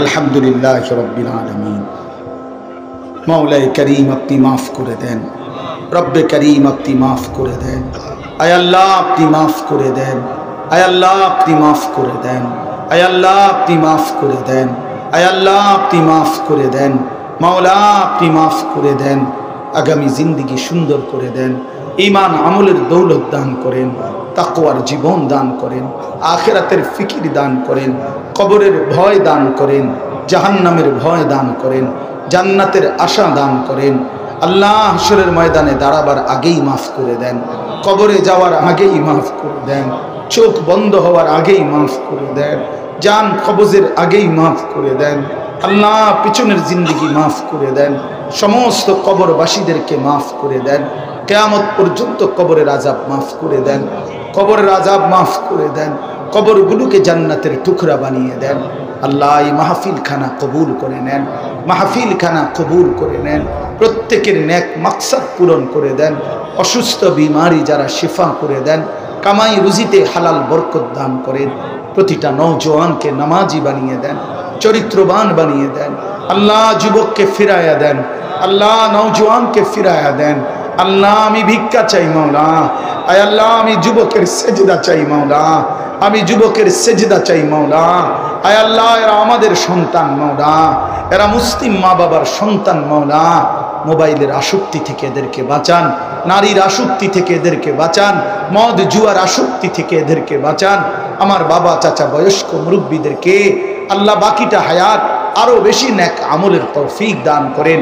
আলহামদুলিল্লাহ রব্বিল আলামিন। মাওলায়ে করিম আপনি মাফ করে দেন, রব্বে করিম আপনি মাফ করে দেন। আয় আল্লাহ আপনি মাফ করে দেন, আয় আল্লাহ আপনি মাফ করে দেন, আয় আল্লাহ আপনি মাফ করে দেন, আয় আল্লাহ আপনি মাফ করে দেন। মাওলা আপনি মাফ করে দেন, আগামী জিন্দেগি সুন্দর করে দেন, ঈমান আমলের দৌলত দান করেন, তাকওয়ার জীবন দান করেন, আখিরাতের ফিকির দান করেন, কবরের ভয় দান করেন, জাহান্নামের ভয় দান করেন, জান্নাতের আশা দান করেন। আল্লাহ হাশরের ময়দানে দাঁড়াবার আগেই মাফ করে দেন, কবরে যাওয়ার আগেই মাফ করে দেন, চোখ বন্ধ হওয়ার আগেই মাফ করে দেন, জান কবজের আগেই মাফ করে দেন। আল্লাহ পিছনের জিন্দেগি মাফ করে দেন, সমস্ত কবরবাসীদেরকে মাফ করে দেন, কিয়ামত পর্যন্ত কবরের আযাব মাফ করে দেন, কবরের আযাব মাফ করে দেন, কবরগুলোকে জান্নাতের টুকরা বানিয়ে দেন। আল্লাহ এই মাহফিল খানা কবুল করে নেন, মাহফিল খানা কবুল করে নেন, প্রত্যেকের নেক মাকসাদ পূরণ করে দেন, অসুস্থ বিমারি যারা শিফা করে দেন, কামাই রুজিতে হালাল বরকত দান করেন, প্রতিটা নওজোয়ানকে নামাজি বানিয়ে দেন, চরিত্রবান বানিয়ে দেন। আল্লাহ যুবককে ফিরায়া দেন, আল্লাহ নওজোয়ানকে ফিরায়া দেন। আল্লাহ আমি ভিক্ষা চাই মাওলা, আয় আল্লাহ আমি যুবকের সেজদা চাই মাওলা, আমি যুবকের সেজদা চাই মাওলা। আয় আল্লাহ এরা আমাদের সন্তান মাওলা, এরা মুসলিম মা বাবার সন্তান মাওলা। মোবাইলের আসক্তি থেকে এদেরকে বাঁচান, নারীর আসক্তি থেকে এদেরকে বাঁচান, মদ জুয়ার আসক্তি থেকে এদেরকে বাঁচান। আমার বাবা চাচা বয়স্ক মুরব্বীদেরকে আল্লাহ বাকিটা হায়াত আরো বেশি নেক আমলের তৌফিক দান করেন।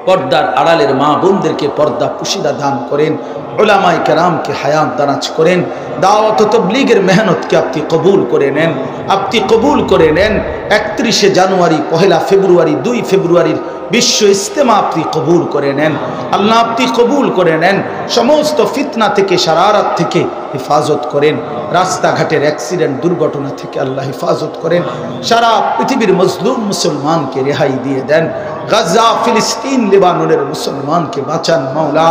পর্দার আড়ালের মা বোনদেরকে পর্দা পুশিদা দান করেন, উলামায়ে কেরামকে হায়াত দারাজ করেন। দাওয়াত ও তাবলীগের মেহনতকে আপনি কবুল করে নেন, আপনি কবুল করে নেন। 31শে জানুয়ারি, 1 ফেব্রুয়ারি, 2 ফেব্রুয়ারির বিশ্ব ইজতেমা আপনি কবুল করে নেন। আল্লাহ আপনি কবুল করে নেন। সমস্ত ফিতনা থেকে, শারারাত থেকে হেফাজত করেন, রাস্তাঘাটের অ্যাক্সিডেন্ট দুর্ঘটনা থেকে আল্লাহ হেফাজত করেন। সারা পৃথিবীর মজলুম মুসলমানকে রেহাই দিয়ে দেন। গাজা, ফিলিস্তিন, লেবাননের মুসলমানকে বাঁচান মাওলা।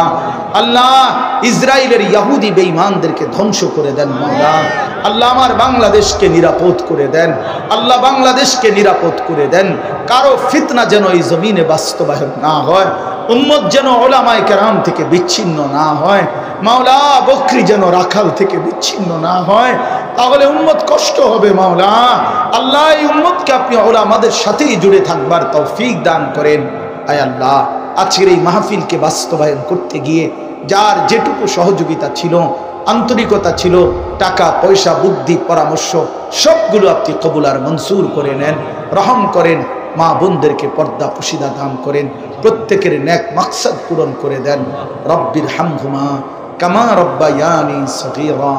আল্লাহ ইসরায়েলের ইহুদি বেঈমানদেরকে ধ্বংস করে দেন মাওলা। আল্লাহ আমার বাংলাদেশকে নিরাপদ করে দেন, আল্লাহ বাংলাদেশকে নিরাপদ করে দেন। কারো ফিতনা যেন এই জমিনে বাস্তবায়ন না হয়, উম্মত যেন উলামায়ে কেরাম থেকে বিচ্ছিন্ন না হয় মাওলা, বকরি যেন রাখাল থেকে বিচ্ছিন্ন না হয়, তাহলে উম্মত কষ্ট হবে মাওলা। আল্লাহ এই উম্মতকে আপনি উলামাদের সাথেই জুড়ে থাকবার তৌফিক দান করেন। আয় আল্লাহ আজকের এই মাহফিলকে বাস্তবায়ন করতে গিয়ে যার যেটুকু সহযোগিতা ছিল, আন্তরিকতা ছিল, টাকা পয়সা, বুদ্ধি, পরামর্শ সবগুলো আপনি কবুল আর মনসুর করে নেন, রহম করেন। মা বোনদেরকে পর্দা পুশিদা দান করেন, প্রত্যেকের নেক মাকসাদ পূরণ করে দেন। রব্বির হামহুমা কামা রব্বায়ানি সগীরা।